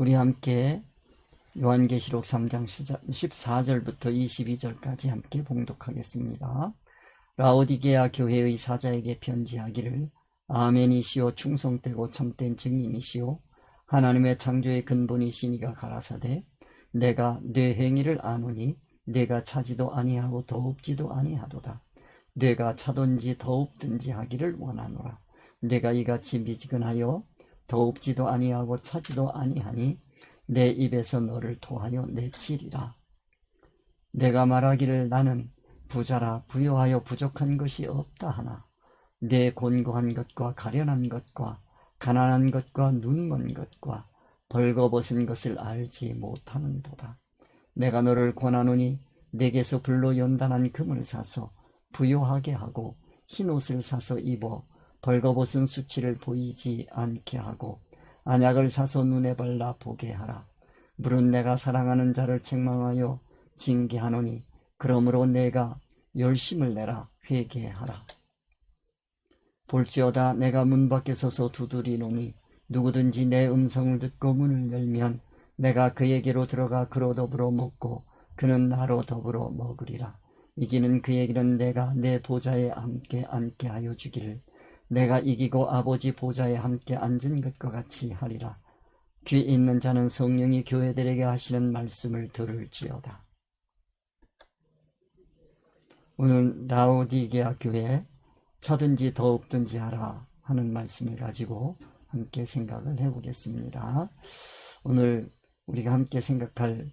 우리 함께 요한계시록 3장 14절부터 22절까지 함께 봉독하겠습니다. 라오디게아 교회의 사자에게 편지하기를 아멘이시오 충성되고 참된 증인이시오 하나님의 창조의 근본이시니가 가라사대 내가 네 행위를 아노니 내가 차지도 아니하고 더웁지도 아니하도다. 내가 차든지 더웁든지 하기를 원하노라. 내가 이같이 미지근하여 더웁지도 아니하고 차지도 아니하니 내 입에서 너를 토하여 내치리라. 내가 말하기를 나는 부자라 부요하여 부족한 것이 없다 하나 내 곤고한 것과 가련한 것과 가난한 것과 눈먼 것과 벌거벗은 것을 알지 못하는도다. 내가 너를 권하노니 내게서 불로 연단한 금을 사서 부요하게 하고 흰옷을 사서 입어 벌거벗은 수치를 보이지 않게 하고 안약을 사서 눈에 발라 보게 하라. 물은 내가 사랑하는 자를 책망하여 징계하노니 그러므로 내가 열심을 내라 회개하라. 볼지어다 내가 문 밖에 서서 두드리노니 누구든지 내 음성을 듣고 문을 열면 내가 그에게로 들어가 그로 더불어 먹고 그는 나로 더불어 먹으리라. 이기는 그에게는 내가 내 보좌에 함께 앉게 하여 주기를 내가 이기고 아버지 보좌에 함께 앉은 것과 같이 하리라. 귀 있는 자는 성령이 교회들에게 하시는 말씀을 들을지어다. 오늘 라오디게아 교회 차든지 더웁든지 하라 하는 말씀을 가지고 함께 생각을 해보겠습니다. 오늘 우리가 함께 생각할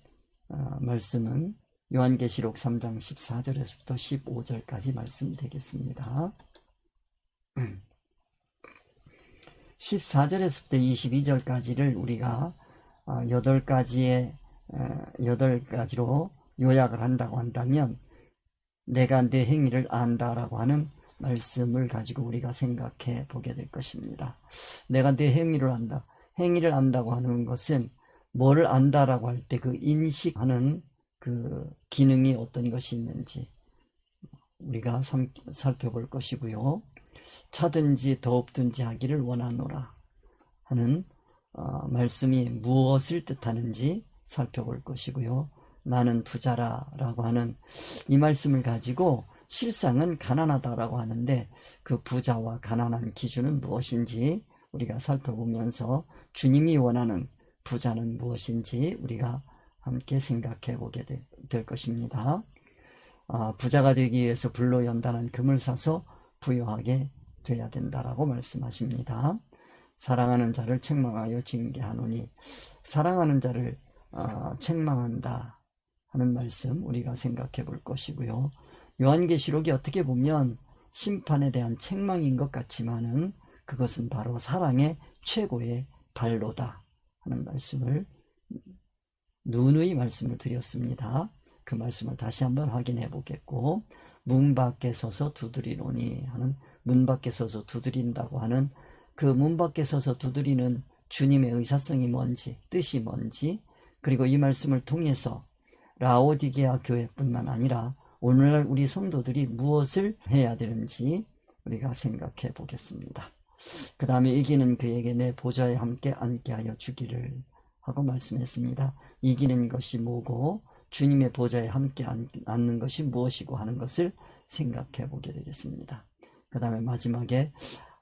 말씀은 요한계시록 3장 14절에서부터 15절까지 말씀 되겠습니다. 14절에서부터 22절까지를 우리가 8가지로 요약을 한다고 한다면 내가 내 행위를 안다라고 하는 말씀을 가지고 우리가 생각해 보게 될 것입니다. 내가 내 행위를 안다. 행위를 안다고 하는 것은 뭐를 안다라고 할 때 그 인식하는 그 기능이 어떤 것이 있는지 우리가 살펴볼 것이고요. 차든지 더웁든지 하기를 원하노라 하는 말씀이 무엇을 뜻하는지 살펴볼 것이고요. 나는 부자라 라고 하는 이 말씀을 가지고 실상은 가난하다라고 하는데 그 부자와 가난한 기준은 무엇인지 우리가 살펴보면서 주님이 원하는 부자는 무엇인지 우리가 함께 생각해 보게 될 것입니다. 부자가 되기 위해서 불로 연단한 금을 사서 부요하게 돼야 된다라고 말씀하십니다. 사랑하는 자를 책망하여 징계하노니 사랑하는 자를 책망한다 하는 말씀 우리가 생각해 볼 것이고요. 요한계시록이 어떻게 보면 심판에 대한 책망인 것 같지만은 그것은 바로 사랑의 최고의 발로다 하는 말씀을 누누이 말씀을 드렸습니다. 그 말씀을 다시 한번 확인해 보겠고 문 밖에 서서 두드리노니 하는 문 밖에 서서 두드린다고 하는 그 문 밖에 서서 두드리는 주님의 의사성이 뭔지 뜻이 뭔지 그리고 이 말씀을 통해서 라오디게아 교회뿐만 아니라 오늘날 우리 성도들이 무엇을 해야 되는지 우리가 생각해 보겠습니다. 그 다음에 이기는 그에게 내 보좌에 함께 앉게 하여 주기를 하고 말씀했습니다. 이기는 것이 뭐고 주님의 보좌에 함께 앉는 것이 무엇이고 하는 것을 생각해 보게 되겠습니다. 그 다음에 마지막에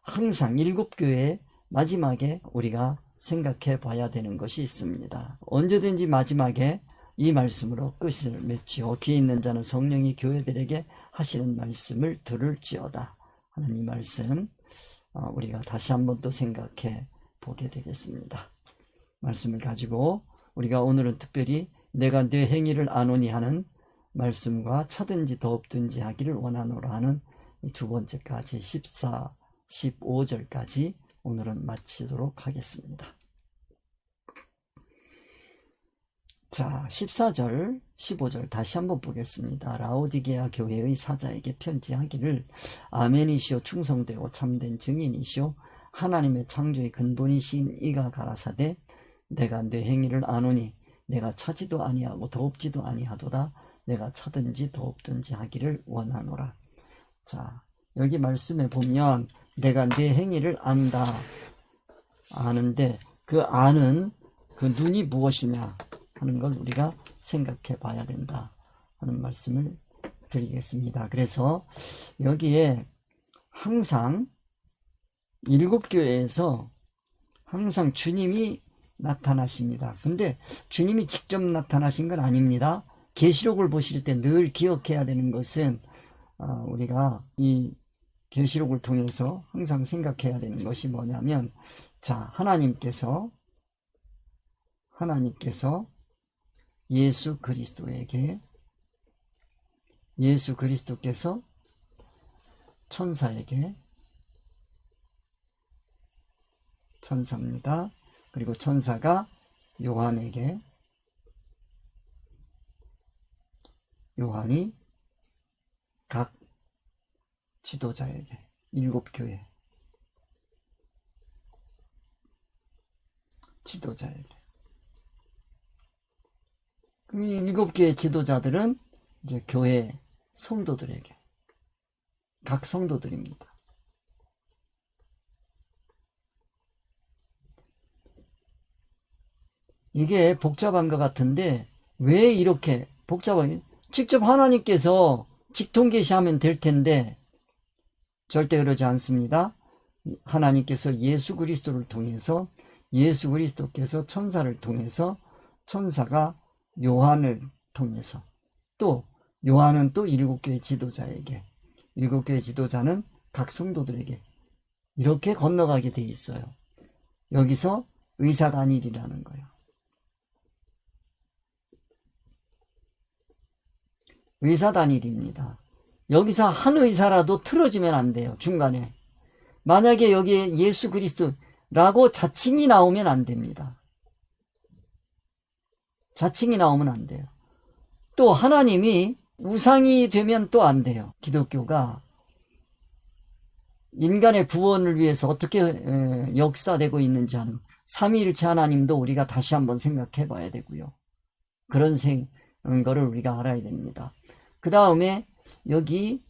항상 7교회의 마지막에 우리가 생각해 봐야 되는 것이 있습니다. 언제든지 마지막에 이 말씀으로 끝을 맺지요. 귀 있는 자는 성령이 교회들에게 하시는 말씀을 들을지어다 하는 이 말씀 우리가 다시 한번 또 생각해 보게 되겠습니다. 말씀을 가지고 우리가 오늘은 특별히 내가 내 행위를 아노니 하는 말씀과 차든지 더웁든지 하기를 원하노라 하는 두 번째까지 14, 15절까지 오늘은 마치도록 하겠습니다. 자, 14절, 15절 다시 한번 보겠습니다. 라오디게아 교회의 사자에게 편지하기를 아멘이시오 충성되고 참된 증인이시오 하나님의 창조의 근본이신 이가 가라사대 내가 내 행위를 아노니 내가 차지도 아니하고 더웁지도 아니하도다. 내가 차든지 더웁든지 하기를 원하노라. 자, 여기 말씀에 보면 내가 내 행위를 안다 아는데 그 아는 그 눈이 무엇이냐 하는 걸 우리가 생각해 봐야 된다 하는 말씀을 드리겠습니다. 그래서 여기에 항상 7교회에서 항상 주님이 나타나십니다. 근데 주님이 직접 나타나신 건 아닙니다. 계시록을 보실 때 늘 기억해야 되는 것은 우리가 이 계시록을 통해서 항상 생각해야 되는 것이 뭐냐면, 자, 하나님께서 예수 그리스도께서 천사에게, 천사입니다. 그리고 천사가 요한에게, 요한이 각 지도자에게, 7교회 지도자에게. 그럼 이 7교회 지도자들은 이제 교회 성도들에게, 각 성도들입니다. 이게 복잡한 것 같은데 왜 이렇게 복잡하게? 직접 하나님께서 직통계시하면 될 텐데 절대 그러지 않습니다. 하나님께서 예수 그리스도를 통해서, 예수 그리스도께서 천사를 통해서, 천사가 요한을 통해서, 또 요한은 또 7교회 지도자에게, 7교회 지도자는 각 성도들에게 이렇게 건너가게 돼 있어요. 여기서 의사단일이라는 거예요. 의사단일입니다. 여기서 한 의사라도 틀어지면 안 돼요. 중간에. 만약에 여기에 예수 그리스도라고 자칭이 나오면 안 됩니다. 자칭이 나오면 안 돼요. 또 하나님이 우상이 되면 또 안 돼요. 기독교가 인간의 구원을 위해서 어떻게 역사되고 있는지 하는 삼위일체 하나님도 우리가 다시 한번 생각해 봐야 되고요. 그런 거를 우리가 알아야 됩니다. 그 다음에 여기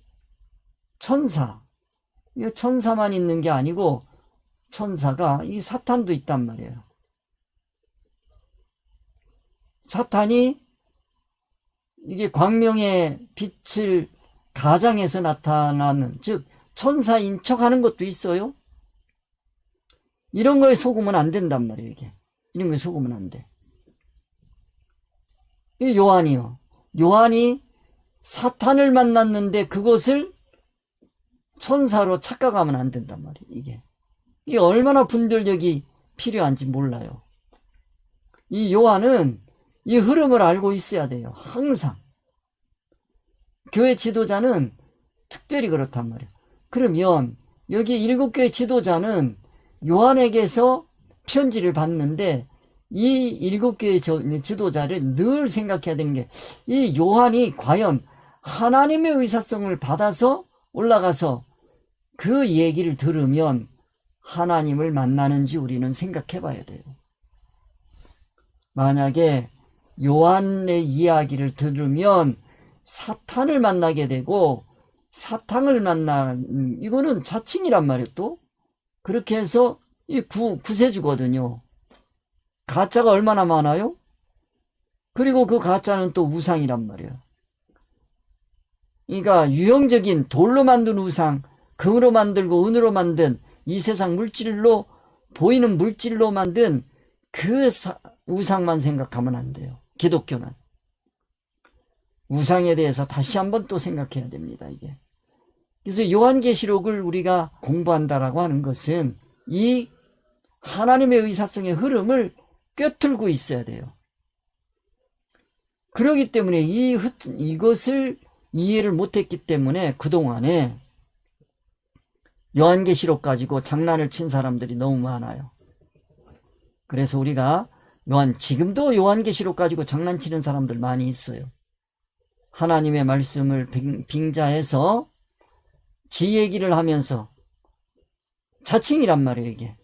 천사, 이 천사만 있는 게 아니고 천사가 이 사탄도 있단 말이에요. 사탄이 이게 광명의 빛을 가장해서 나타나는, 즉 천사인 척하는 것도 있어요. 이런 거에 속으면 안 된단 말이에요. 이게 이런 거에 속으면 안 돼. 이 요한이요. 요한이 사탄을 만났는데 그것을 천사로 착각하면 안 된단 말이에요. 이게 얼마나 분별력이 필요한지 몰라요. 이 요한은 이 흐름을 알고 있어야 돼요. 항상. 교회 지도자는 특별히 그렇단 말이에요. 그러면 여기 7교회 지도자는 요한에게서 편지를 받는데 이 7교회 지도자를 늘 생각해야 되는 게, 이 요한이 과연 하나님의 의사성을 받아서 올라가서 그 얘기를 들으면 하나님을 만나는지 우리는 생각해 봐야 돼요. 만약에 요한의 이야기를 들으면 사탄을 만나게 되고, 사탄을 이거는 자칭이란 말이에요. 또 그렇게 해서 이 구세주거든요. 가짜가 얼마나 많아요? 그리고 그 가짜는 또 우상이란 말이에요. 그러니까 유형적인 돌로 만든 우상, 금으로 만들고 은으로 만든 이 세상 물질로 보이는 물질로 만든 그 우상만 생각하면 안 돼요. 기독교는 우상에 대해서 다시 한번 또 생각해야 됩니다. 이게. 그래서 요한계시록을 우리가 공부한다라고 하는 것은 이 하나님의 의사성의 흐름을 꿰뚫고 있어야 돼요. 그렇기 때문에 이것을 이해를 못했기 때문에 그동안에 요한계시록 가지고 장난을 친 사람들이 너무 많아요. 그래서 우리가 지금도 요한계시록 가지고 장난치는 사람들 많이 있어요. 하나님의 말씀을 빙자해서 지 얘기를 하면서, 자칭이란 말이에요. 이게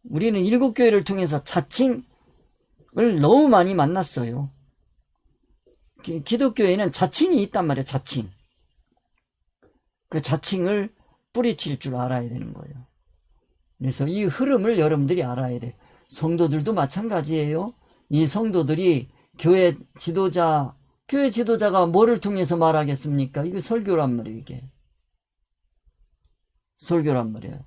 우리는 7교회를 통해서 자칭을 너무 많이 만났어요. 기독교에는 자칭이 있단 말이에요. 자칭. 그 자칭을 뿌리칠 줄 알아야 되는 거예요. 그래서 이 흐름을 여러분들이 알아야 돼요. 성도들도 마찬가지예요. 이 성도들이 교회 지도자가 뭐를 통해서 말하겠습니까? 이게 설교란 말이에요, 이게. 설교란 말이에요.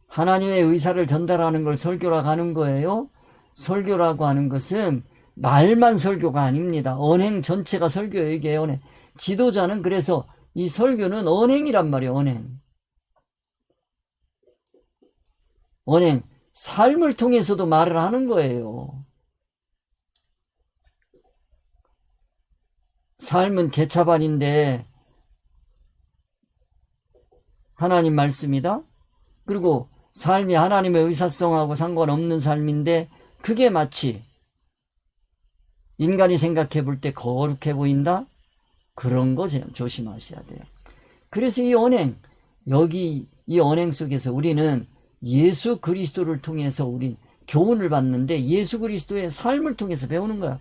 하나님의 의사를 전달하는 걸 설교라고 하는 거예요. 설교라고 하는 것은 말만 설교가 아닙니다. 언행 전체가 설교예요, 이게 언행. 지도자는 그래서 이 설교는 언행이란 말이에요, 언행. 언행. 삶을 통해서도 말을 하는 거예요. 삶은 개차반인데 하나님 말씀이다. 그리고 삶이 하나님의 의사성하고 상관없는 삶인데 그게 마치 인간이 생각해 볼 때 거룩해 보인다? 그런 거 조심하셔야 돼요. 그래서 이 언행, 여기 이 언행 속에서 우리는 예수 그리스도를 통해서 우리 교훈을 받는데 예수 그리스도의 삶을 통해서 배우는 거야.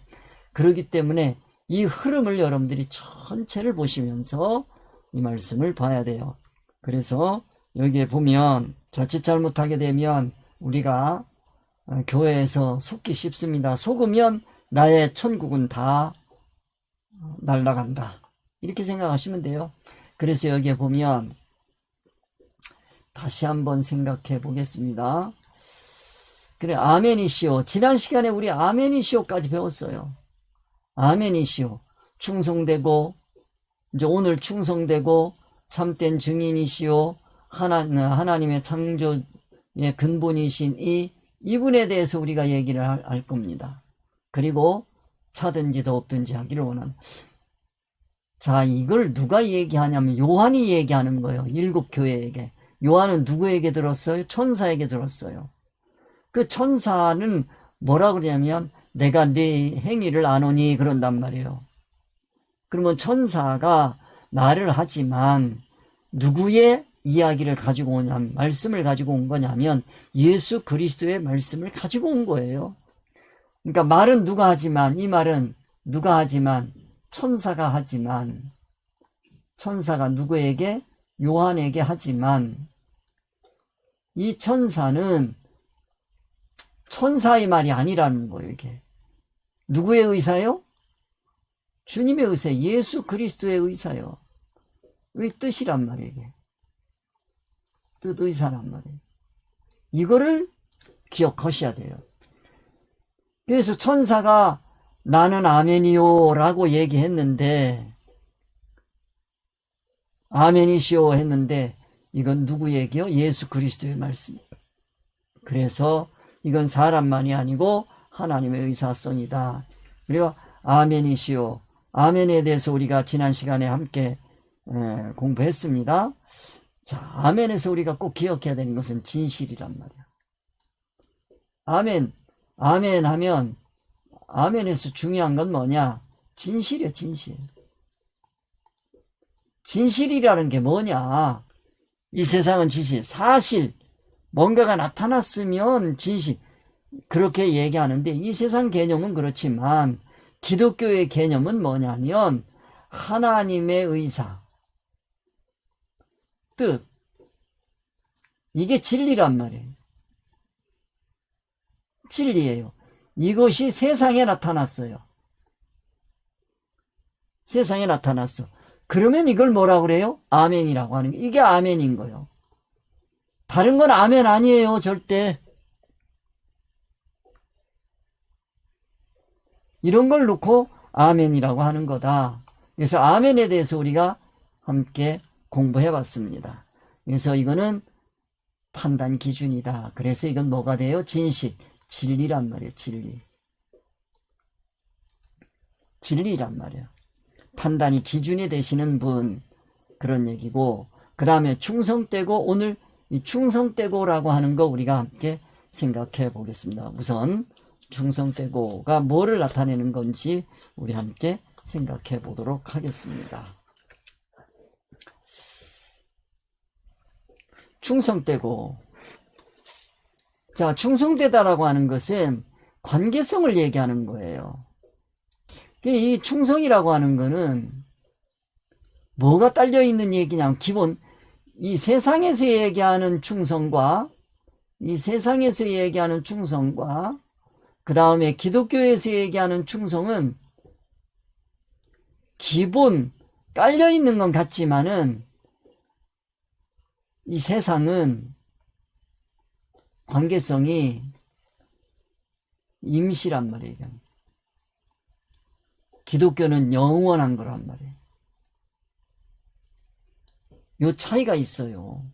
그렇기 때문에 이 흐름을 여러분들이 전체를 보시면서 이 말씀을 봐야 돼요. 그래서 여기에 보면 자칫 잘못하게 되면 우리가 교회에서 속기 쉽습니다. 속으면 나의 천국은 다 날아간다. 이렇게 생각하시면 돼요. 그래서 여기에 보면 다시 한번 생각해 보겠습니다. 그래, 아멘이시오. 지난 시간에 우리 아멘이시오까지 배웠어요. 아멘이시오. 충성되고, 이제 오늘 충성되고, 참된 증인이시오. 하나님의 창조의 근본이신 이분에 대해서 우리가 얘기를 할 겁니다. 그리고 차든지 덥든지 하기를 원하는. 자, 이걸 누가 얘기하냐면 요한이 얘기하는 거예요. 7 교회에게. 요한은 누구에게 들었어요? 천사에게 들었어요. 그 천사는 뭐라 그러냐면 내가 네 행위를 아노니 그런단 말이에요. 그러면 천사가 말을 하지만 누구의 이야기를 가지고 오냐면 말씀을 가지고 온 거냐면 예수 그리스도의 말씀을 가지고 온 거예요. 그러니까 말은 누가 하지만 이 말은 누가 하지만 천사가 하지만 천사가 누구에게? 요한에게 하지만 이 천사는 천사의 말이 아니라는 거예요. 이게 누구의 의사요? 주님의 의사, 예수 그리스도의 의사요. 의 뜻이란 말이에요. 이게 뜻 의사란 말이에요. 이거를 기억하셔야 돼요. 그래서 천사가 나는 아멘이요 라고 얘기했는데 아멘이시오 했는데 이건 누구 얘기요? 예수 그리스도의 말씀. 그래서 이건 사람만이 아니고 하나님의 의사성이다. 그리고 아멘이시오. 아멘에 대해서 우리가 지난 시간에 함께 공부했습니다. 자, 아멘에서 우리가 꼭 기억해야 되는 것은 진실이란 말이야. 아멘. 아멘 하면 아멘에서 중요한 건 뭐냐? 진실이야, 진실. 진실이라는 게 뭐냐? 이 세상은 진실, 사실, 뭔가가 나타났으면 진실. 그렇게 얘기하는데 이 세상 개념은 그렇지만 기독교의 개념은 뭐냐면 하나님의 의사, 뜻. 이게 진리란 말이에요. 진리예요. 이것이 세상에 나타났어요. 세상에 나타났어. 그러면 이걸 뭐라고 그래요? 아멘이라고 하는 게 이게 아멘인 거예요. 다른 건 아멘 아니에요. 절대. 이런 걸 놓고 아멘이라고 하는 거다. 그래서 아멘에 대해서 우리가 함께 공부해 봤습니다. 그래서 이거는 판단 기준이다. 그래서 이건 뭐가 돼요? 진실. 진리란 말이에요. 진리. 진리란 말이에요. 판단이 기준이 되시는 분, 그런 얘기고, 그 다음에 충성되고, 오늘 이 충성되고라고 하는 거 우리가 함께 생각해 보겠습니다. 우선 충성되고가 뭐를 나타내는 건지 우리 함께 생각해 보도록 하겠습니다. 충성되고, 자, 충성되다라고 하는 것은 관계성을 얘기하는 거예요. 이 충성이라고 하는 거는 뭐가 딸려있는 얘기냐면 기본 이 세상에서 얘기하는 충성과 이 세상에서 얘기하는 충성과 그 다음에 기독교에서 얘기하는 충성은 기본 깔려있는 건 같지만은 이 세상은 관계성이 임시란 말이에요. 기독교는 영원한 거란 말이에요. 요 차이가 있어요.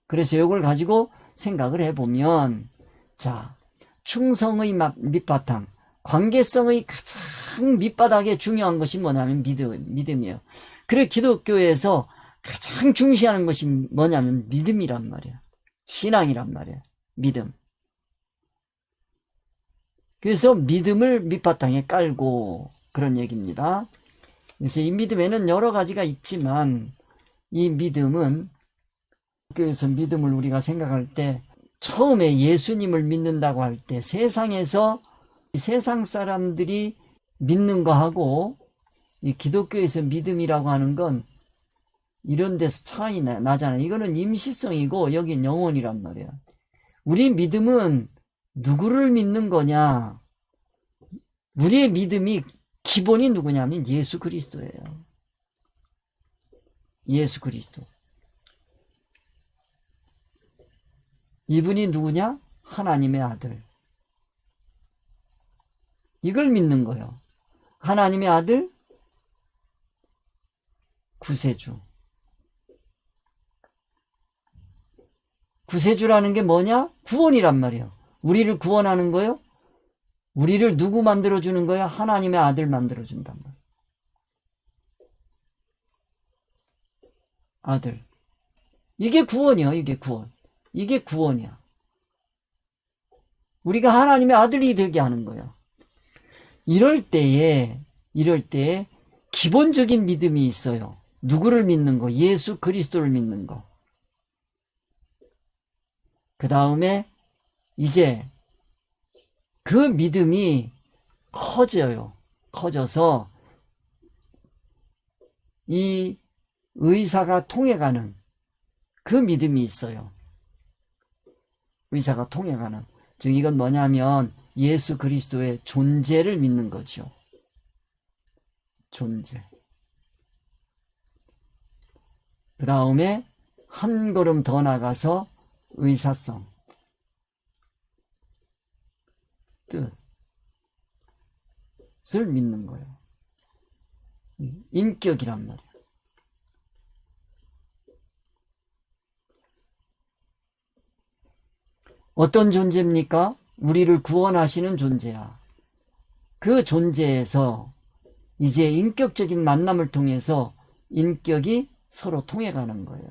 그래서 이걸 가지고 생각을 해보면, 자, 충성의 밑바탕, 관계성의 가장 밑바닥에 중요한 것이 뭐냐면 믿음이에요. 그래 기독교에서 가장 중시하는 것이 뭐냐면 믿음이란 말이야. 신앙이란 말이야. 믿음. 그래서 믿음을 밑바탕에 깔고 그런 얘기입니다. 그래서 이 믿음에는 여러 가지가 있지만 이 믿음은 교회에서 믿음을 우리가 생각할 때 처음에 예수님을 믿는다고 할 때 세상에서 세상 사람들이 믿는 거하고 이 기독교에서 믿음이라고 하는 건 이런 데서 차이 나잖아요. 이거는 임시성이고 여긴 영원이란 말이야. 우리 믿음은 누구를 믿는 거냐? 우리의 믿음이 기본이 누구냐면 예수 그리스도예요. 예수 그리스도. 이분이 누구냐? 하나님의 아들. 이걸 믿는 거예요. 하나님의 아들, 구세주. 구세주라는 게 뭐냐? 구원이란 말이에요. 우리를 구원하는 거예요. 우리를 누구 만들어주는 거예요? 하나님의 아들 만들어준단 말이에요. 아들. 이게 구원이에요. 이게 구원. 이게 구원이야. 우리가 하나님의 아들이 되게 하는 거예요. 이럴 때에 기본적인 믿음이 있어요. 누구를 믿는 거? 예수 그리스도를 믿는 거. 그 다음에 이제 그 믿음이 커져요. 커져서 이 의사가 통해가는 그 믿음이 있어요. 의사가 통해가는. 즉 이건 뭐냐면 예수 그리스도의 존재를 믿는 거죠. 존재. 그 다음에 한 걸음 더 나가서 의사성. 뜻을 믿는 거예요. 인격이란 말이에요. 어떤 존재입니까? 우리를 구원하시는 존재야. 그 존재에서 이제 인격적인 만남을 통해서 인격이 서로 통해가는 거예요.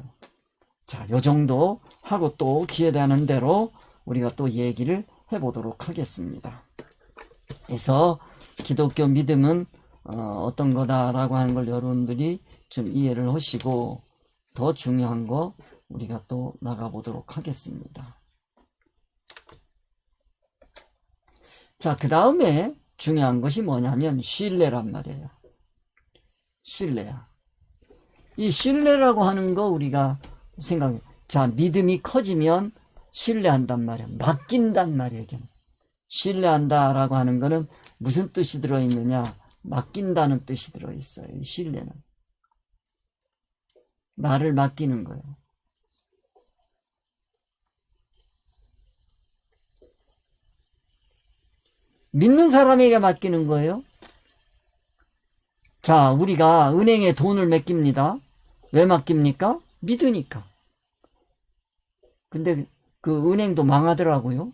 자, 요 정도 하고 또 기회 되는 대로 우리가 또 얘기를 해보도록 하겠습니다. 그래서 기독교 믿음은 어떤 거다라고 하는 걸 여러분들이 좀 이해를 하시고 더 중요한 거 우리가 또 나가보도록 하겠습니다. 자, 그 다음에 중요한 것이 뭐냐면 신뢰란 말이에요. 신뢰야. 이 신뢰라고 하는 거 우리가 생각해. 자, 믿음이 커지면 신뢰한단 말이에요. 맡긴단 말이에요. 신뢰한다라고 하는 거는 무슨 뜻이 들어있느냐? 맡긴다는 뜻이 들어있어요. 이 신뢰는. 나를 맡기는 거예요. 믿는 사람에게 맡기는 거예요. 자, 우리가 은행에 돈을 맡깁니다. 왜 맡깁니까? 믿으니까. 근데 그 은행도 망하더라고요.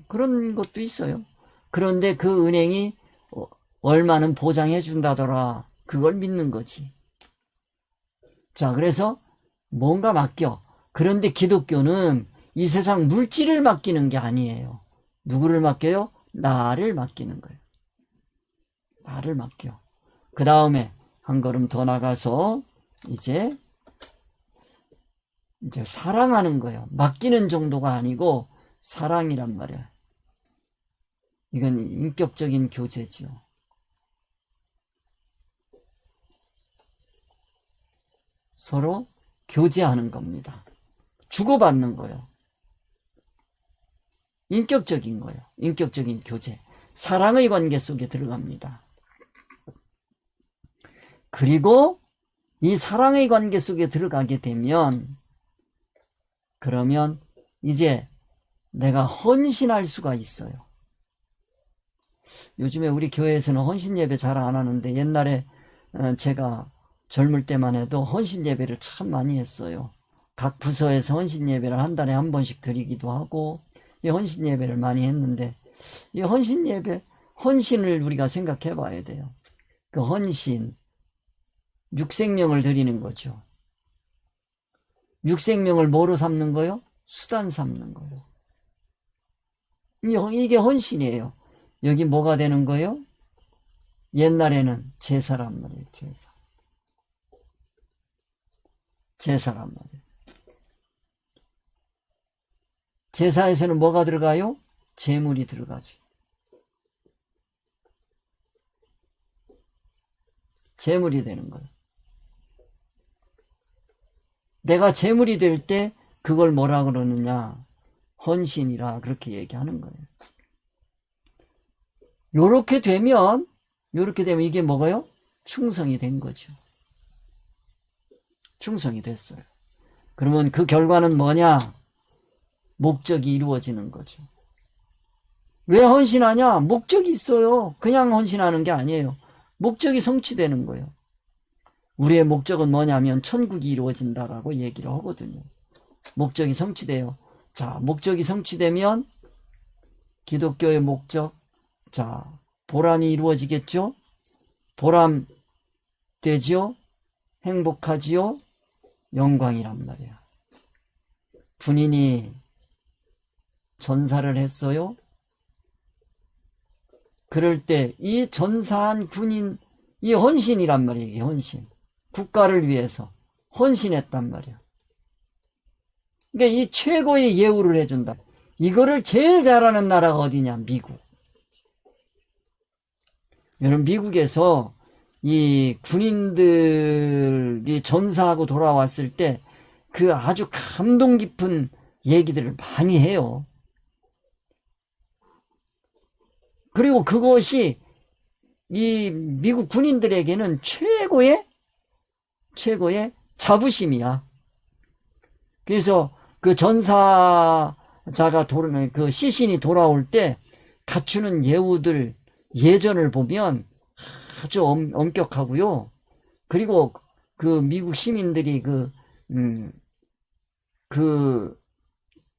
그런 것도 있어요. 그런데 그 은행이 얼마는 보장해 준다더라. 그걸 믿는 거지. 자, 그래서 뭔가 맡겨. 그런데 기독교는 이 세상 물질을 맡기는 게 아니에요. 누구를 맡겨요? 나를 맡기는 거예요. 나를 맡겨. 그 다음에 한 걸음 더 나가서 이제 사랑하는 거예요. 맡기는 정도가 아니고 사랑이란 말이야. 이건 인격적인 교제지요. 서로 교제하는 겁니다. 주고받는 거예요. 인격적인 거예요. 인격적인 교제. 사랑의 관계 속에 들어갑니다. 그리고 이 사랑의 관계 속에 들어가게 되면 그러면 이제 내가 헌신할 수가 있어요. 요즘에 우리 교회에서는 헌신 예배 잘 안 하는데 옛날에 제가 젊을 때만 해도 헌신 예배를 참 많이 했어요. 각 부서에서 헌신 예배를 한 달에 한 번씩 드리기도 하고 이 헌신 예배를 많이 했는데 이 헌신 예배, 헌신을 우리가 생각해 봐야 돼요. 그 헌신, 육생명을 드리는 거죠. 육생명을 뭐로 삼는 거요? 수단 삼는 거예요. 이게 헌신이에요. 여기 뭐가 되는 거예요? 옛날에는 제사란 말이에요. 제사란 말이에요. 제사에서는 뭐가 들어가요? 제물이 들어가죠. 제물이 되는 거예요. 내가 제물이 될 때 그걸 뭐라 그러느냐? 헌신이라 그렇게 얘기하는 거예요. 요렇게 되면 이게 뭐가요? 충성이 된 거죠. 충성이 됐어요. 그러면 그 결과는 뭐냐? 목적이 이루어지는 거죠. 왜 헌신하냐? 목적이 있어요. 그냥 헌신하는 게 아니에요. 목적이 성취되는 거예요. 우리의 목적은 뭐냐면 천국이 이루어진다라고 얘기를 하거든요. 목적이 성취돼요. 자, 목적이 성취되면 기독교의 목적, 자, 보람이 이루어지겠죠? 보람 되지요? 행복하지요? 영광이란 말이야. 군인이 전사를 했어요. 그럴 때 이 전사한 군인, 이 헌신이란 말이에요. 이게 헌신. 국가를 위해서 헌신했단 말이야. 그러니까 이 최고의 예우를 해준다. 이거를 제일 잘하는 나라가 어디냐? 미국. 여러분, 미국에서 이 군인들이 전사하고 돌아왔을 때 그 아주 감동 깊은 얘기들을 많이 해요. 그리고 그것이 이 미국 군인들에게는 최고의 자부심이야. 그래서 그 전사자가 그 시신이 돌아올 때 갖추는 예우들, 예전을 보면 아주 엄격하고요. 그리고 그 미국 시민들이 그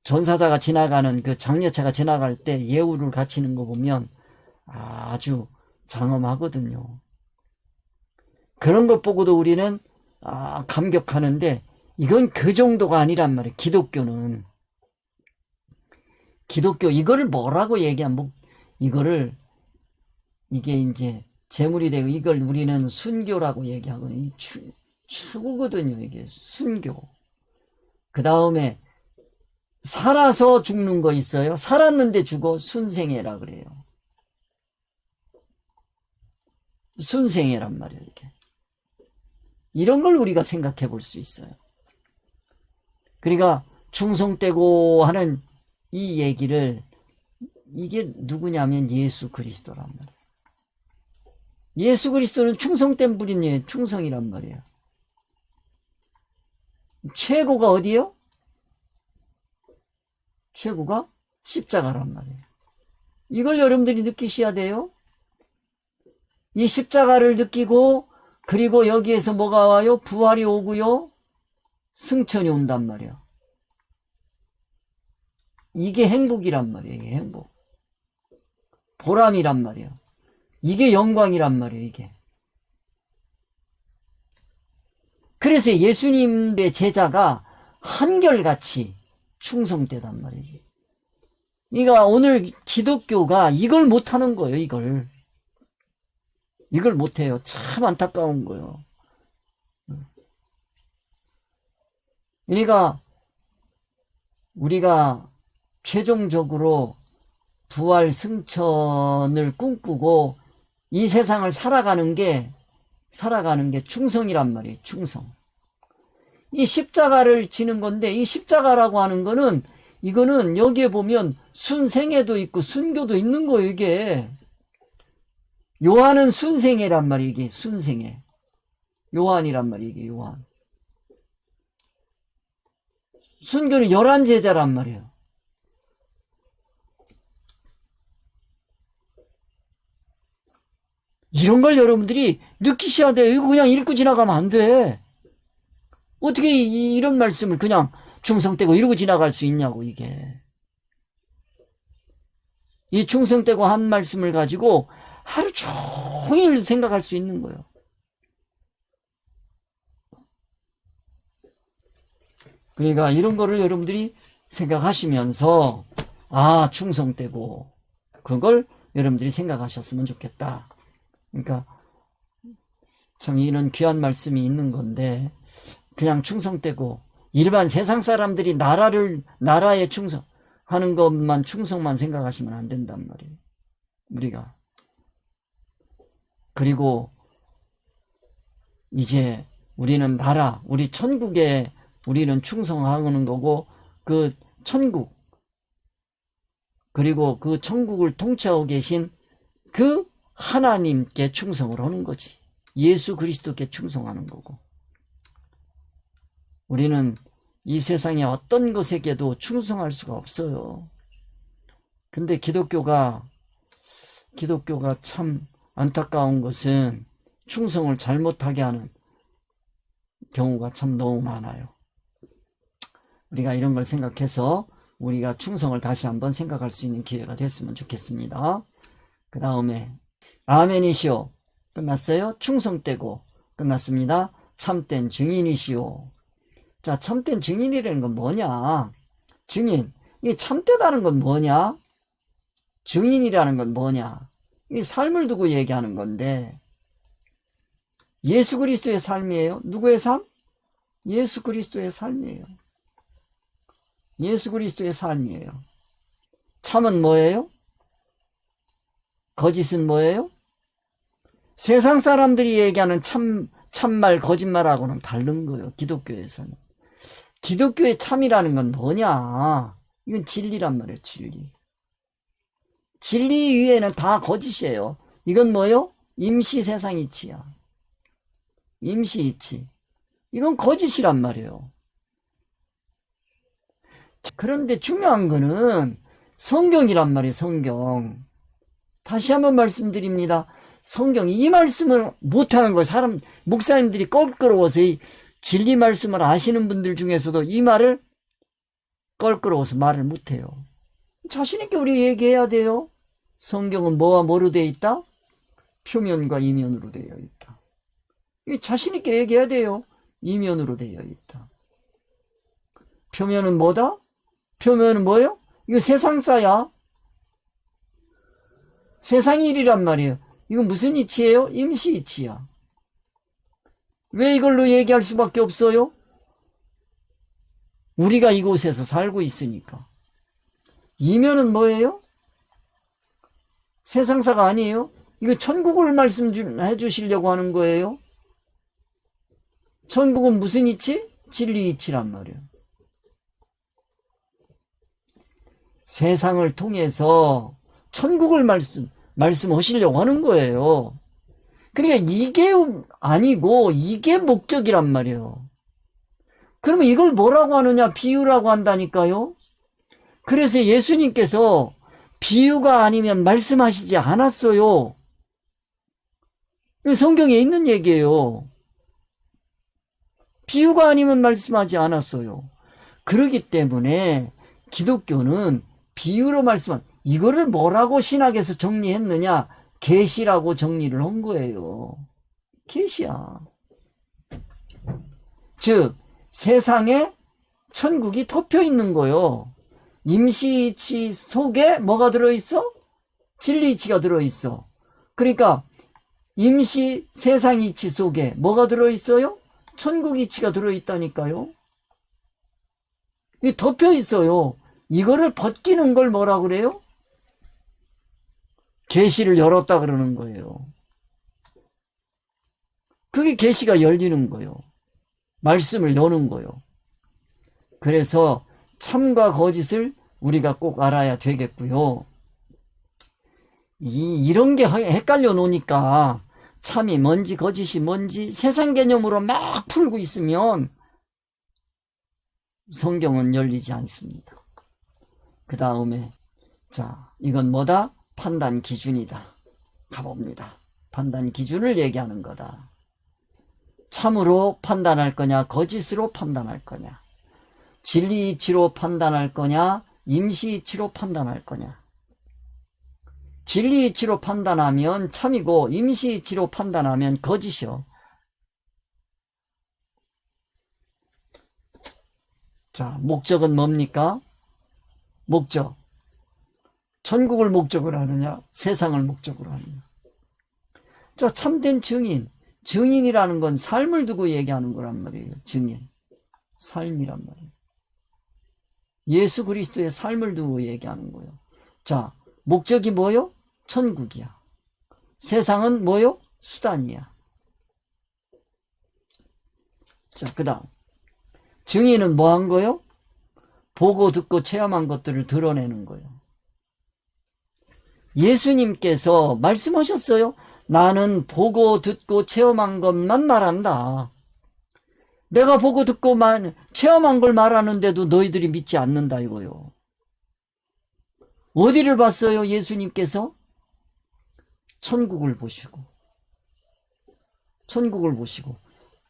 전사자가 지나가는 그 장례차가 지나갈 때 예우를 갖추는 거 보면 아주 장엄하거든요. 그런 것 보고도 우리는 감격하는데 이건 그 정도가 아니란 말이에요. 기독교는. 기독교 이거를 뭐라고 얘기하면 이게 이제 제물이 되고 이걸 우리는 순교라고 얘기하거든요. 최고거든요. 이게 순교. 그 다음에 살아서 죽는 거 있어요. 살았는데 죽어. 순생애라 그래요. 순생애란 말이에요. 이게. 이런 걸 우리가 생각해 볼 수 있어요. 그러니까 충성되고 하는 이 얘기를 이게 누구냐면 예수 그리스도란 말이에요. 예수 그리스도는 충성된 분이에요. 충성이란 말이에요. 최고가 어디요? 최고가 십자가란 말이에요. 이걸 여러분들이 느끼셔야 돼요. 이 십자가를 느끼고 그리고 여기에서 뭐가 와요? 부활이 오고요. 승천이 온단 말이야. 이게 행복이란 말이에요. 이게 행복. 보람이란 말이에요. 이게 영광이란 말이에요. 이게. 그래서 예수님의 제자가 한결같이 충성되단 말이에요. 그러니까 오늘 기독교가 이걸 못하는 거예요. 이걸 못해요. 참 안타까운 거예요. 그러니까 우리가 최종적으로 부활 승천을 꿈꾸고 이 세상을 살아가는 게 충성이란 말이에요. 충성. 이 십자가를 지는 건데 이 십자가라고 하는 거는 이거는 여기에 보면 순생애도 있고 순교도 있는 거예요, 이게. 요한은 순생애란 말이에요, 이게. 순생애. 요한이란 말이에요, 이게. 요한. 순교는 11제자란 말이에요. 이런 걸 여러분들이 느끼셔야 돼요. 이거 그냥 읽고 지나가면 안 돼. 어떻게 이런 말씀을 그냥 충성되고 이러고 지나갈 수 있냐고, 이게. 이 충성되고 한 말씀을 가지고 하루 종일 생각할 수 있는 거예요. 그러니까 이런 거를 여러분들이 생각하시면서, 아, 충성되고, 그걸 여러분들이 생각하셨으면 좋겠다. 그러니까 참 이런 귀한 말씀이 있는 건데, 그냥 충성되고 일반 세상 사람들이 나라에 충성하는 것만 충성만 생각하시면 안 된단 말이에요. 우리가. 그리고 이제 우리는 우리 천국에 우리는 충성하는 거고, 그 천국, 그리고 그 천국을 통치하고 계신 그 하나님께 충성을 하는 거지. 예수 그리스도께 충성하는 거고. 우리는 이 세상의 어떤 것에게도 충성할 수가 없어요. 근데 기독교가 참 안타까운 것은 충성을 잘못하게 하는 경우가 참 너무 많아요. 우리가 이런 걸 생각해서 우리가 충성을 다시 한번 생각할 수 있는 기회가 됐으면 좋겠습니다. 그 다음에 아멘이시오. 끝났어요. 충성되고 끝났습니다. 참된 증인이시오. 자, 참된 증인이라는 건 뭐냐? 증인. 이 참되다는 건 뭐냐? 증인이라는 건 뭐냐? 이 삶을 두고 얘기하는 건데, 예수 그리스도의 삶이에요. 누구의 삶? 예수 그리스도의 삶이에요. 예수 그리스도의 삶이에요. 참은 뭐예요? 거짓은 뭐예요? 세상 사람들이 얘기하는 참말, 거짓말하고는 다른 거예요. 기독교에서는. 기독교의 참이라는 건 뭐냐? 이건 진리란 말이에요. 진리. 진리 위에는 다 거짓이에요. 이건 뭐예요? 임시 세상 이치야. 임시 이치. 이건 거짓이란 말이에요. 그런데 중요한 거는 성경이란 말이에요. 성경. 다시 한번 말씀드립니다. 성경, 이 말씀을 못하는 거예요. 목사님들이 껄끄러워서 이 진리 말씀을 아시는 분들 중에서도 이 말을 껄끄러워서 말을 못해요. 자신있게 우리 얘기해야 돼요. 성경은 뭐와 뭐로 되어 있다? 표면과 이면으로 되어 있다. 자신있게 얘기해야 돼요. 이면으로 되어 있다. 표면은 뭐다? 표면은 뭐예요? 이거 세상사야. 세상 일이란 말이에요. 이건 무슨 이치예요? 임시 이치야. 왜 이걸로 얘기할 수밖에 없어요? 우리가 이곳에서 살고 있으니까. 이면은 뭐예요? 세상사가 아니에요. 이거 천국을 말씀해 주시려고 하는 거예요. 천국은 무슨 이치? 진리 이치란 말이에요. 세상을 통해서 천국을 말씀하시려고 하는 거예요. 그러니까 이게 아니고 이게 목적이란 말이에요. 그러면 이걸 뭐라고 하느냐? 비유라고 한다니까요. 그래서 예수님께서 비유가 아니면 말씀하시지 않았어요. 성경에 있는 얘기예요. 비유가 아니면 말씀하지 않았어요. 그렇기 때문에 기독교는 비유로 이거를 뭐라고 신학에서 정리했느냐? 계시라고 정리를 한 거예요. 계시야. 즉 세상에 천국이 덮여 있는 거예요. 임시이치 속에 뭐가 들어있어? 진리이치가 들어있어. 그러니까 임시 세상이치 속에 뭐가 들어있어요? 천국이치가 들어있다니까요. 이 덮여 있어요. 이거를 벗기는 걸 뭐라 그래요? 계시를 열었다 그러는 거예요. 그게 계시가 열리는 거예요. 말씀을 여는 거예요. 그래서 참과 거짓을 우리가 꼭 알아야 되겠고요. 이런 게 헷갈려 놓으니까 참이 뭔지 거짓이 뭔지 세상 개념으로 막 풀고 있으면 성경은 열리지 않습니다. 그 다음에 자, 이건 뭐다? 판단 기준이다. 가봅니다. 판단 기준을 얘기하는 거다. 참으로 판단할 거냐, 거짓으로 판단할 거냐, 진리 이치로 판단할 거냐, 임시 이치로 판단할 거냐. 진리 이치로 판단하면 참이고 임시 이치로 판단하면 거짓이요. 자, 목적은 뭡니까? 목적. 천국을 목적으로 하느냐, 세상을 목적으로 하느냐. 자, 참된 증인. 증인이라는 건 삶을 두고 얘기하는 거란 말이에요. 증인. 삶이란 말이에요. 예수 그리스도의 삶을 두고 얘기하는 거예요. 자, 목적이 뭐요? 천국이야. 세상은 뭐요? 수단이야. 자, 그 다음. 증인은 뭐 한 거요? 보고 듣고 체험한 것들을 드러내는 거예요. 예수님께서 말씀하셨어요. 나는 보고 듣고 체험한 것만 말한다. 내가 보고 듣고 체험한 걸 말하는데도 너희들이 믿지 않는다 이거요. 어디를 봤어요? 예수님께서? 천국을 보시고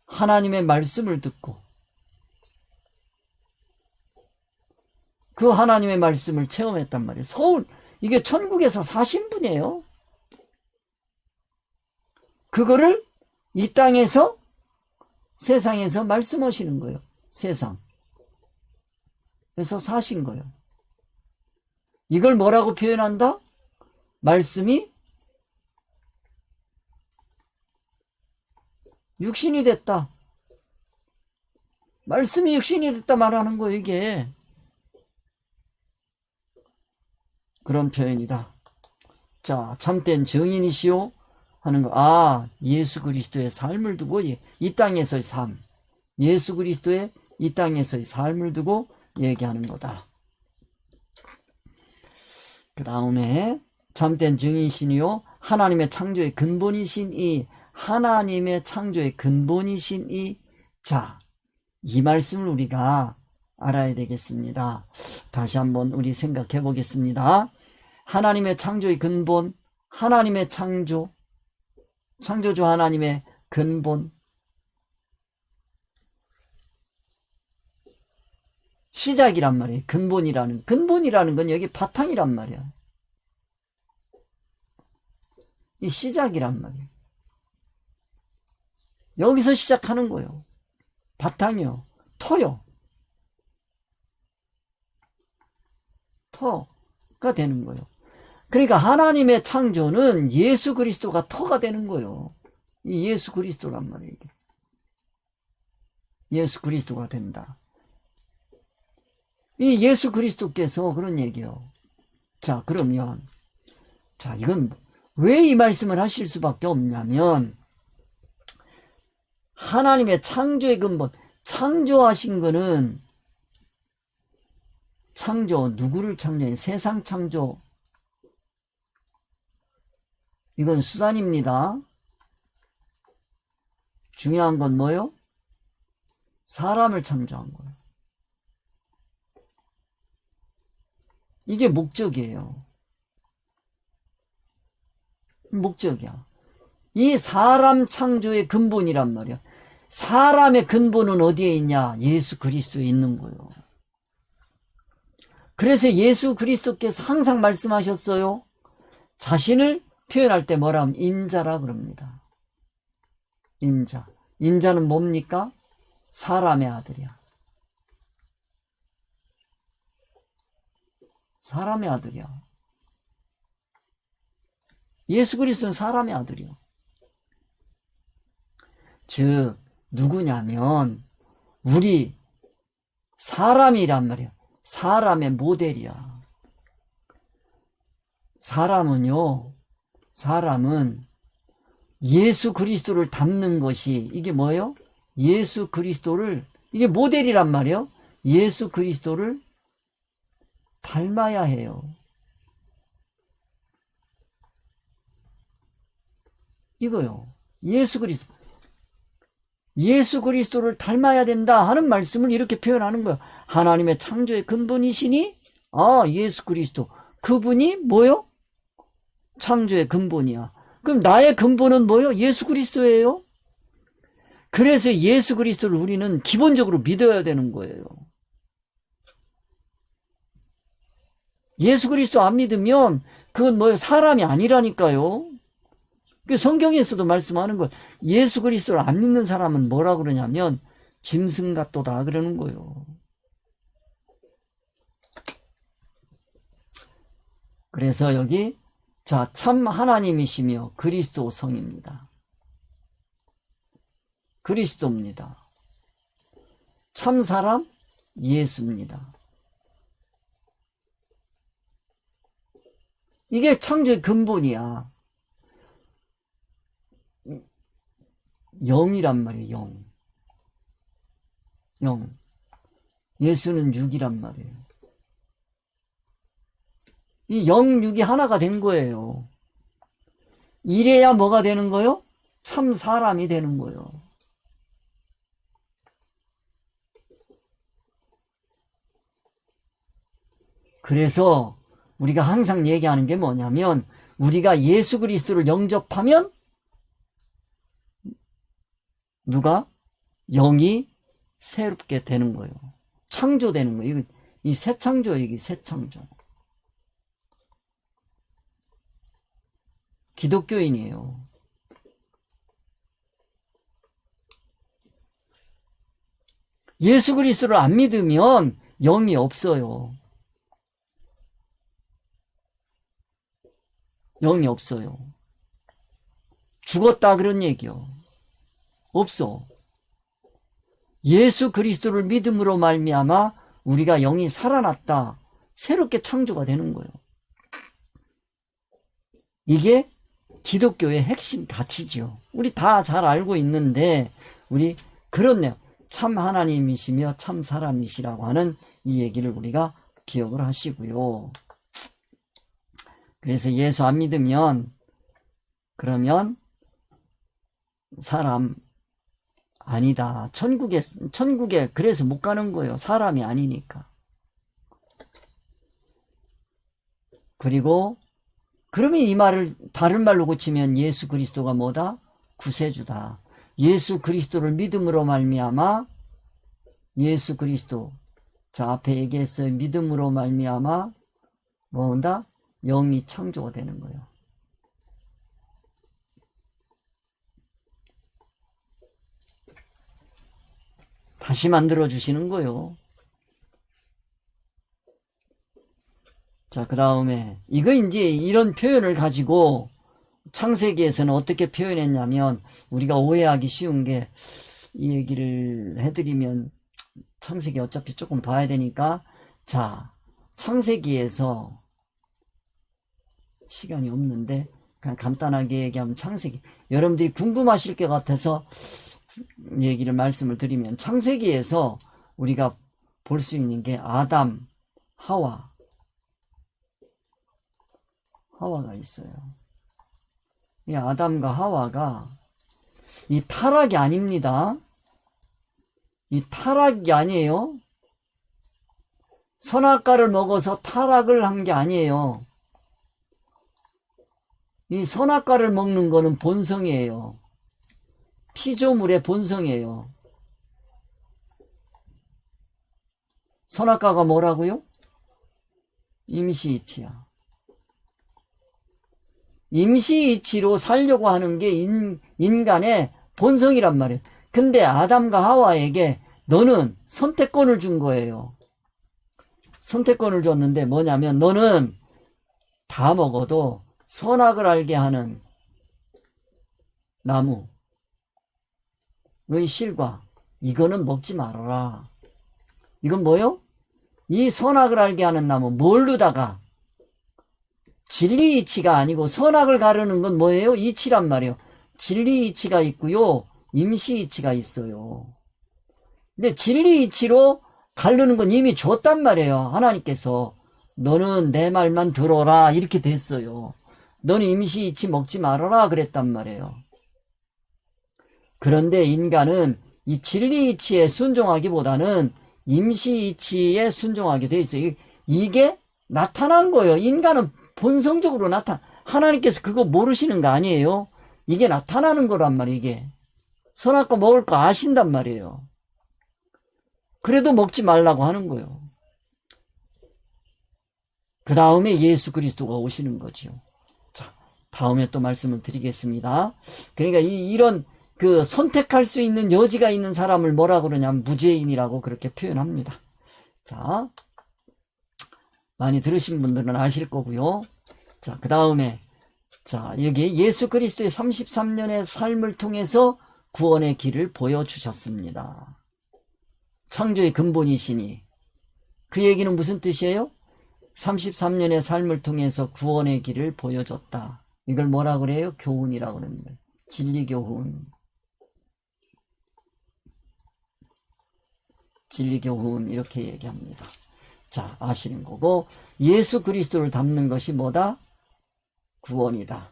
하나님의 말씀을 듣고 그 하나님의 말씀을 체험했단 말이에요. 이게 천국에서 사신 분이에요. 그거를 이 땅에서 세상에서 말씀하시는 거예요. 세상. 그래서 사신 거예요. 이걸 뭐라고 표현한다? 말씀이 육신이 됐다. 말씀이 육신이 됐다 말하는 거예요, 이게. 그런 표현이다. 자, 참된 증인이시오 하는 거. 아, 예수 그리스도의 삶을 두고 이 땅에서의 삶. 예수 그리스도의 이 땅에서의 삶을 두고 얘기하는 거다. 그 다음에 참된 증인이시니요. 하나님의 창조의 근본이신 하나님의 창조의 근본이신 자, 이 말씀을 우리가 알아야 되겠습니다. 다시 한번 우리 생각해 보겠습니다. 하나님의 창조의 근본, 하나님의 창조주 하나님의 근본, 시작이란 말이에요. 근본이라는 건 여기 바탕이란 말이야. 이 시작이란 말이에요. 여기서 시작하는 거예요. 바탕이요. 터요. 터가 되는 거예요. 그러니까 하나님의 창조는 예수 그리스도가 터가 되는 거예요. 이 예수 그리스도란 말이에요. 이게. 예수 그리스도가 된다. 이 예수 그리스도께서 그런 얘기예요. 자, 그러면 자, 이건 왜 이 말씀을 하실 수밖에 없냐면 하나님의 창조의 근본, 창조하신 거는 누구를 창조해? 세상 창조. 이건 수단입니다. 중요한 건 뭐요? 사람을 창조한 거예요. 이게 목적이에요. 목적이야. 이 사람 창조의 근본이란 말이야. 사람의 근본은 어디에 있냐? 예수 그리스도에 있는 거예요. 그래서 예수 그리스도께서 항상 말씀하셨어요. 자신을 표현할 때 뭐라 하면 인자라 그럽니다. 인자. 인자는 뭡니까? 사람의 아들이야. 사람의 아들이야. 예수 그리스도는 사람의 아들이요. 즉 누구냐면 우리 사람이란 말이야. 사람의 모델이야. 사람은 예수 그리스도를 닮는 것이 이게 뭐예요? 예수 그리스도를 이게 모델이란 말이에요. 예수 그리스도를 닮아야 해요. 이거요. 예수 그리스도를 닮아야 된다 하는 말씀을 이렇게 표현하는 거예요. 하나님의 창조의 근본이시니 예수 그리스도, 그분이 뭐요? 창조의 근본이야. 그럼 나의 근본은 뭐요? 예수 그리스도예요. 그래서 예수 그리스도를 우리는 기본적으로 믿어야 되는 거예요. 예수 그리스도 안 믿으면 그건 뭐예요? 사람이 아니라니까요. 그 성경에서도 말씀하는 거, 예수 그리스도를 안 믿는 사람은 뭐라 그러냐면 짐승 같도다 그러는 거예요. 그래서 여기 참 하나님이시며 그리스도 성입니다. 그리스도입니다. 참 사람 예수입니다. 이게 창조의 근본이야. 영이란 말이에요. 영. 예수는 육이란 말이에요. 이 영, 육이 하나가 된 거예요. 이래야 뭐가 되는 거요? 참 사람이 되는 거예요. 그래서 우리가 항상 얘기하는 게 뭐냐면, 우리가 예수 그리스도를 영접하면 누가? 영이 새롭게 되는 거예요. 창조되는 거예요. 이 새 창조, 이게 새 창조. 기독교인이에요. 예수 그리스도를 안 믿으면 영이 없어요. 영이 없어요. 죽었다 그런 얘기요. 없어. 예수 그리스도를 믿음으로 말미암아 우리가 영이 살아났다. 새롭게 창조가 되는 거예요. 이게 기독교의 핵심 가치죠. 우리 다 잘 알고 있는데 우리 그렇네요. 참 하나님이시며 참 사람이시라고 하는 이 얘기를 우리가 기억을 하시고요. 그래서 예수 안 믿으면 그러면 사람 아니다. 천국에 그래서 못 가는 거예요. 사람이 아니니까. 그리고 그러면 이 말을 다른 말로 고치면 예수 그리스도가 뭐다? 구세주다. 예수 그리스도를 믿음으로 말미암아 예수 그리스도 앞에 얘기했어요. 믿음으로 말미암아 뭐온다? 영이 창조가 되는 거예요. 다시 만들어 주시는 거예요. 그 다음에 이거 이제 이런 표현을 가지고 창세기에서는 어떻게 표현했냐면 우리가 오해하기 쉬운 게 이 얘기를 해드리면 창세기 어차피 조금 봐야 되니까 창세기에서 시간이 없는데 그냥 간단하게 얘기하면 창세기 여러분들이 궁금하실 것 같아서 얘기를 말씀을 드리면 창세기에서 우리가 볼 수 있는 게 아담, 하와가 있어요. 이 아담과 하와가 이 타락이 아닙니다. 이 타락이 아니에요. 선악과를 먹어서 타락을 한 게 아니에요. 이 선악과를 먹는 거는 본성이에요. 피조물의 본성이에요. 선악과가 뭐라고요? 임시이치야. 임시이치로 살려고 하는 게 인간의 본성이란 말이에요. 근데 아담과 하와에게 너는 선택권을 준 거예요. 선택권을 줬는데 뭐냐면 너는 다 먹어도 선악을 알게 하는 나무의 실과 이거는 먹지 말아라. 이건 뭐요? 이 선악을 알게 하는 나무 뭘로다가 진리 이치가 아니고 선악을 가르는 건 뭐예요? 이치란 말이에요. 진리 이치가 있고요. 임시 이치가 있어요. 근데 진리 이치로 가르는 건 이미 줬단 말이에요. 하나님께서 너는 내 말만 들어라 이렇게 됐어요. 너는 임시이치 먹지 말아라 그랬단 말이에요. 그런데 인간은 이 진리이치에 순종하기보다는 임시이치에 순종하게 돼 있어요. 이게 나타난 거예요. 인간은 본성적으로 하나님께서 그거 모르시는 거 아니에요? 이게 나타나는 거란 말이에요. 이게 선악과 먹을 거 아신단 말이에요. 그래도 먹지 말라고 하는 거예요. 그 다음에 예수 그리스도가 오시는 거죠. 자, 다음에 또 말씀을 드리겠습니다. 그러니까 이런 그 선택할 수 있는 여지가 있는 사람을 뭐라 그러냐면 무죄인이라고 그렇게 표현합니다. 자, 많이 들으신 분들은 아실 거고요. 자, 그 다음에 자, 여기 예수 그리스도의 33년의 삶을 통해서 구원의 길을 보여주셨습니다. 창조의 근본이시니 그 얘기는 무슨 뜻이에요? 33년의 삶을 통해서 구원의 길을 보여줬다. 이걸 뭐라 그래요? 교훈이라고 그럽니다. 진리교훈. 진리교훈 이렇게 얘기합니다. 자, 아시는 거고 예수 그리스도를 닮는 것이 뭐다? 구원이다.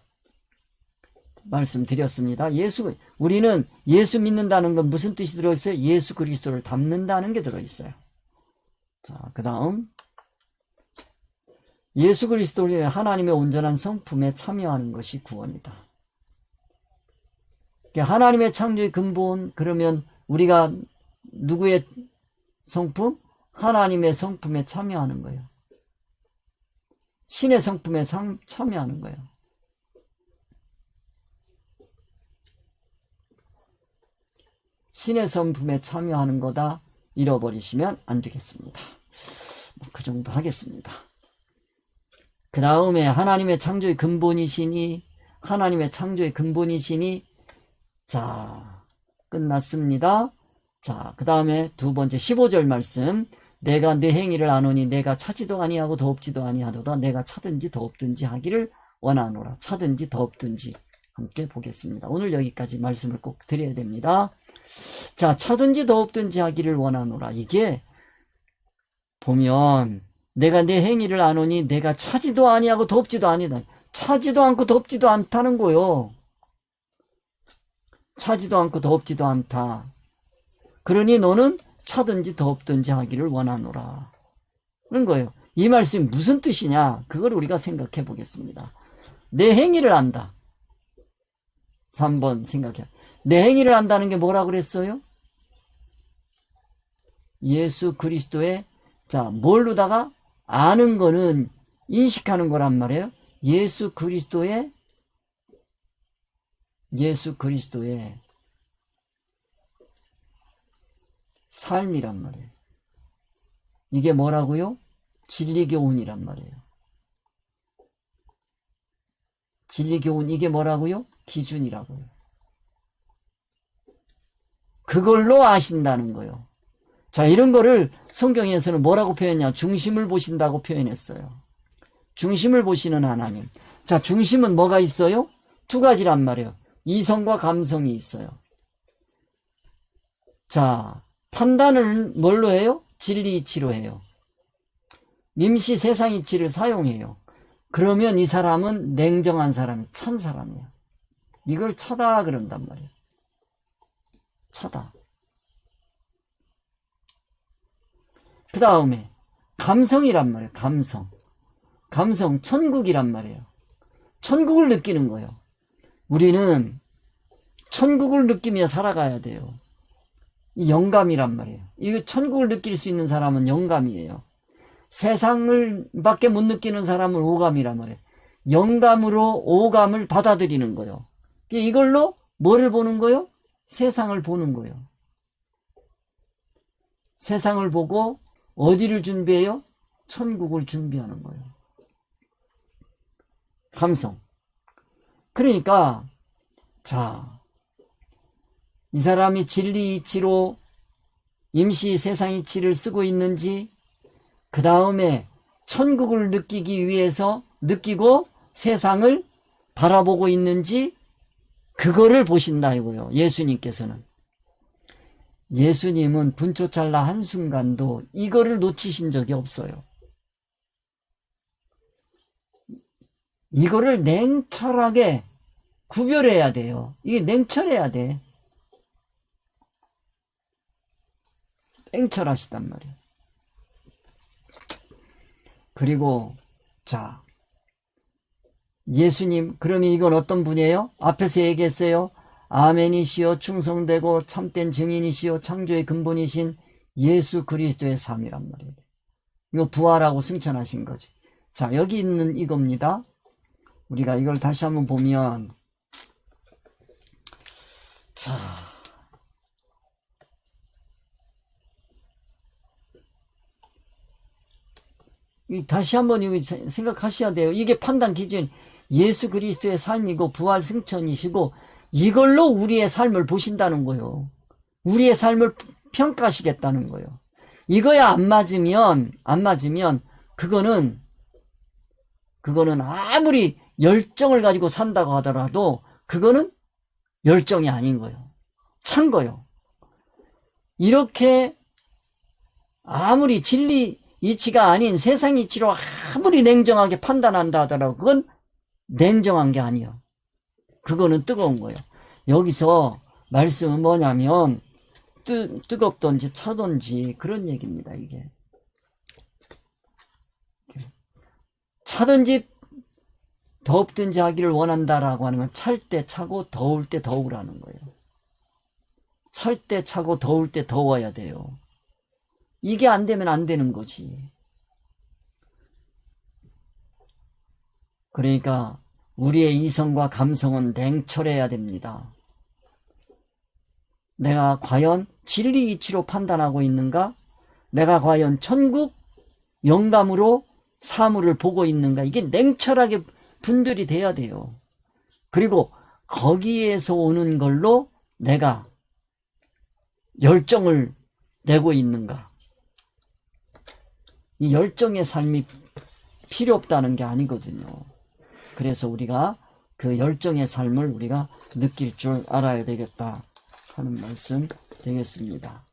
말씀드렸습니다. 우리는 예수 믿는다는 건 무슨 뜻이 들어있어요? 예수 그리스도를 닮는다는 게 들어있어요. 자, 그 다음 예수 그리스도를 하나님의 온전한 성품에 참여하는 것이 구원이다. 하나님의 창조의 근본, 그러면 우리가 누구의 성품? 하나님의 성품에 참여하는 거예요. 신의 성품에 참여하는 거예요. 신의 성품에 참여하는 거다 잃어버리시면 안 되겠습니다. 그 정도 하겠습니다. 그 다음에 하나님의 창조의 근본이시니 자, 끝났습니다. 자, 그 다음에 두 번째 15절 말씀. 내가 내 행위를 아노니 내가 차지도 아니하고 더없지도 아니하도다. 내가 차든지 더없든지 하기를 원하노라. 차든지 더없든지 함께 보겠습니다. 오늘 여기까지 말씀을 꼭 드려야 됩니다. 자, 차든지 더없든지 하기를 원하노라. 이게 보면 내가 내 행위를 아노니 내가 차지도 아니하고 덥지도 아니다. 차지도 않고 덥지도 않다는 거요. 차지도 않고 덥지도 않다. 그러니 너는 차든지 덥든지 하기를 원하노라. 그런 거예요. 이 말씀이 무슨 뜻이냐? 그걸 우리가 생각해 보겠습니다. 내 행위를 안다. 3번 생각해. 내 행위를 안다는 게 뭐라 그랬어요? 예수 그리스도의 자, 뭘로다가 아는 거는 인식하는 거란 말이에요. 예수 그리스도의 삶이란 말이에요. 이게 뭐라고요? 진리교훈이란 말이에요. 진리교훈, 이게 뭐라고요? 기준이라고요. 그걸로 아신다는 거예요. 자, 이런 거를 성경에서는 뭐라고 표현했냐? 중심을 보신다고 표현했어요. 중심을 보시는 하나님. 자, 중심은 뭐가 있어요? 두 가지란 말이에요. 이성과 감성이 있어요. 자, 판단을 뭘로 해요? 진리이치로 해요. 임시 세상이치를 사용해요. 그러면 이 사람은 냉정한 사람이 찬 사람이에요. 이걸 차다 그런단 말이에요. 차다. 그 다음에 감성이란 말이에요. 감성, 천국이란 말이에요. 천국을 느끼는 거예요. 우리는 천국을 느끼며 살아가야 돼요. 이 영감이란 말이에요. 이 천국을 느낄 수 있는 사람은 영감이에요. 세상을 밖에 못 느끼는 사람은 오감이란 말이에요. 영감으로 오감을 받아들이는 거예요. 이걸로 뭐를 보는 거예요? 세상을 보는 거예요. 세상을 보고 어디를 준비해요? 천국을 준비하는 거예요. 감성. 그러니까 자, 이 사람이 진리이치로 임시 세상이치를 쓰고 있는지, 그 다음에 천국을 느끼기 위해서 느끼고 세상을 바라보고 있는지, 그거를 보신다 이거요. 예수님께서는. 예수님은 분초 찰나 한순간도 이거를 놓치신 적이 없어요. 이거를 냉철하게 구별해야 돼요. 이게 냉철해야 돼. 냉철하시단 말이에요. 그리고 자, 예수님, 그러면 이건 어떤 분이에요? 앞에서 얘기했어요. 아멘이시여 충성되고 참된 증인이시여 창조의 근본이신 예수 그리스도의 삶이란 말이에요. 이거 부활하고 승천하신 거지. 자, 여기 있는 이겁니다. 우리가 이걸 다시 한번 보면, 자, 다시 한번 이거 생각하셔야 돼요. 이게 판단 기준, 예수 그리스도의 삶이고 부활 승천이시고 이걸로 우리의 삶을 보신다는 거예요. 우리의 삶을 평가하시겠다는 거예요. 이거야 안 맞으면 그거는 아무리 열정을 가지고 산다고 하더라도 그거는 열정이 아닌 거예요. 찬 거예요. 이렇게 아무리 진리 이치가 아닌 세상 이치로 아무리 냉정하게 판단한다 하더라도 그건 냉정한 게 아니에요. 그거는 뜨거운 거예요. 여기서 말씀은 뭐냐면 뜨겁던지 차던지 그런 얘기입니다. 이게 차든지 덥든지 하기를 원한다라고 하는 건 찰 때 차고 더울 때 더우라는 거예요. 찰 때 차고 더울 때 더워야 돼요. 이게 안 되면 안 되는 거지. 그러니까 우리의 이성과 감성은 냉철해야 됩니다. 내가 과연 진리 이치로 판단하고 있는가? 내가 과연 천국 영감으로 사물을 보고 있는가? 이게 냉철하게 분별이 돼야 돼요. 그리고 거기에서 오는 걸로 내가 열정을 내고 있는가? 이 열정의 삶이 필요 없다는 게 아니거든요. 그래서 우리가 그 열정의 삶을 우리가 느낄 줄 알아야 되겠다 하는 말씀 되겠습니다.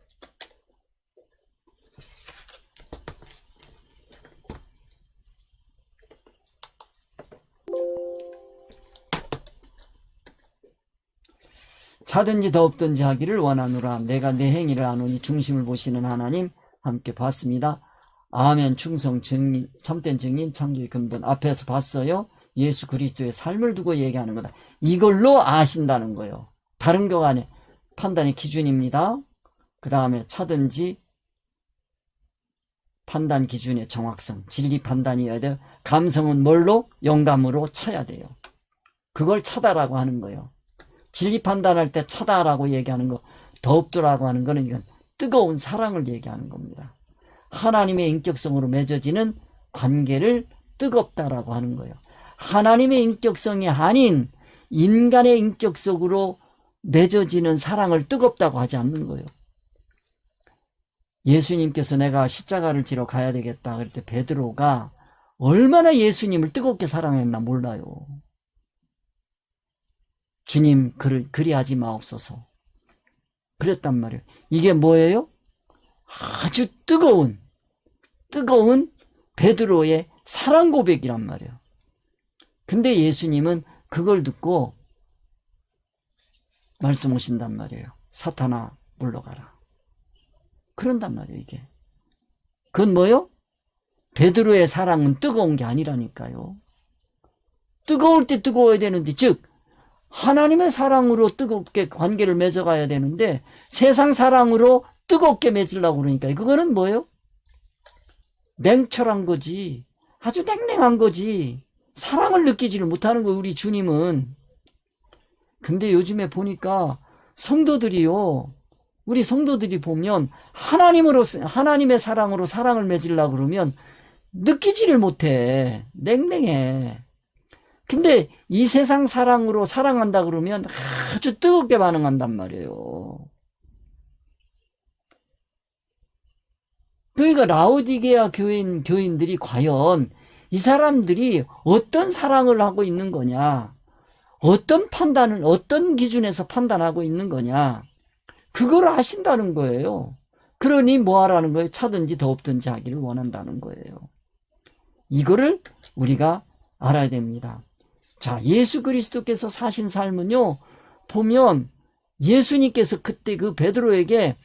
차든지 더없든지 하기를 원하노라. 내가 내 행위를 아노니 중심을 보시는 하나님 함께 봤습니다. 아멘. 충성, 증인, 참된 증인, 창조의 근본. 앞에서 봤어요. 예수 그리스도의 삶을 두고 얘기하는 거다. 이걸로 아신다는 거예요. 다른 거가 아니에요. 판단의 기준입니다. 그 다음에 차든지 판단 기준의 정확성, 진리 판단이어야 돼요. 감성은 뭘로? 영감으로 차야 돼요. 그걸 차다라고 하는 거예요. 진리 판단할 때 차다라고 얘기하는 거, 더없더라고 하는 거는 이건 뜨거운 사랑을 얘기하는 겁니다. 하나님의 인격성으로 맺어지는 관계를 뜨겁다라고 하는 거예요. 하나님의 인격성이 아닌 인간의 인격성으로 맺어지는 사랑을 뜨겁다고 하지 않는 거예요. 예수님께서 내가 십자가를 지러 가야 되겠다 그럴 때 베드로가 얼마나 예수님을 뜨겁게 사랑했나 몰라요. 주님 그리하지 마옵소서 그랬단 말이에요. 이게 뭐예요? 아주 뜨거운 베드로의 사랑 고백이란 말이에요. 근데 예수님은 그걸 듣고 말씀하신단 말이에요. 사탄아 물러가라. 그런단 말이에요. 이게 그건 뭐요? 베드로의 사랑은 뜨거운 게 아니라니까요. 뜨거울 때 뜨거워야 되는데, 즉 하나님의 사랑으로 뜨겁게 관계를 맺어가야 되는데 세상 사랑으로 뜨겁게 맺으려고 그러니까 그거는 뭐예요? 냉철한 거지. 아주 냉랭한 거지. 사랑을 느끼지를 못하는 거예요. 우리 주님은. 근데 요즘에 보니까 성도들이요, 우리 성도들이 보면 하나님의 사랑으로 사랑을 맺으려고 그러면 느끼지를 못해. 냉랭해. 근데 이 세상 사랑으로 사랑한다 그러면 아주 뜨겁게 반응한단 말이에요. 그러니까 라오디게아 교인들이 과연 이 사람들이 어떤 사랑을 하고 있는 거냐, 어떤 판단을 어떤 기준에서 판단하고 있는 거냐, 그걸 아신다는 거예요. 그러니 뭐 하라는 거예요? 차든지 더없든지 하기를 원한다는 거예요. 이거를 우리가 알아야 됩니다. 자, 예수 그리스도께서 사신 삶은요, 보면 예수님께서 그때 그 베드로에게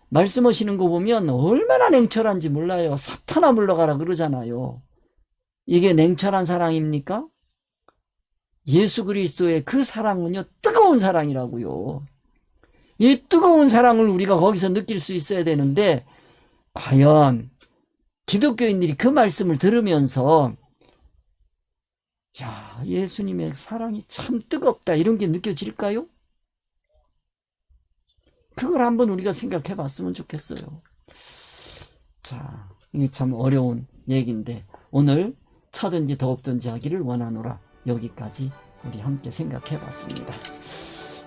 말씀하시는 거 보면 얼마나 냉철한지 몰라요. 사탄아 물러가라 그러잖아요. 이게 냉철한 사랑입니까? 예수 그리스도의 그 사랑은요, 뜨거운 사랑이라고요. 이 뜨거운 사랑을 우리가 거기서 느낄 수 있어야 되는데, 과연 기독교인들이 그 말씀을 들으면서 야, 예수님의 사랑이 참 뜨겁다 이런 게 느껴질까요? 그걸 한번 우리가 생각해 봤으면 좋겠어요. 자, 이게 참 어려운 얘기인데 오늘 차든지 더없든지 하기를 원하노라, 여기까지 우리 함께 생각해 봤습니다.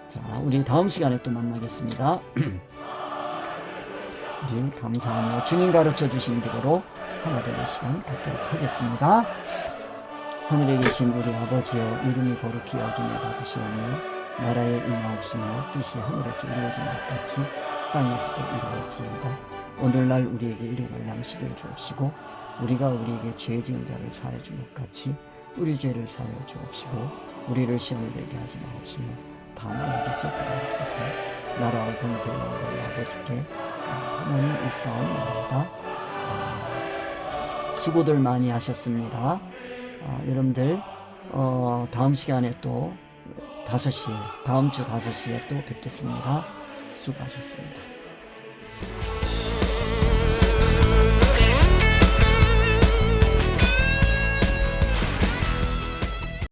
자, 우리 다음 시간에 또 만나겠습니다. 우리 감사하며 주님 가르쳐 주신 대로 하나 되는 시간 갖도록 하겠습니다. 하늘에 계신 우리 아버지여, 이름이 거룩히 여김을 받으시오며 나라에 임하옵시며 뜻이 하늘에서 이루어진 것 같이 땅에서도 이루어지이다. 오늘날 우리에게 일용할 양식을 주옵시고 우리가 우리에게 죄 지은 자를 사하여 준 것 같이 우리 죄를 사하여 주옵시고 우리를 시험에 들게 하지 마옵시며 다만 우리에게서 구하옵소서. 나라와 권세와 영광이 아버지께 하나님 있사옵나이다. 수고들 많이 하셨습니다. 여러분들 다음 시간에 또 5시에, 다음 주 5시에 또 뵙겠습니다. 수고하셨습니다.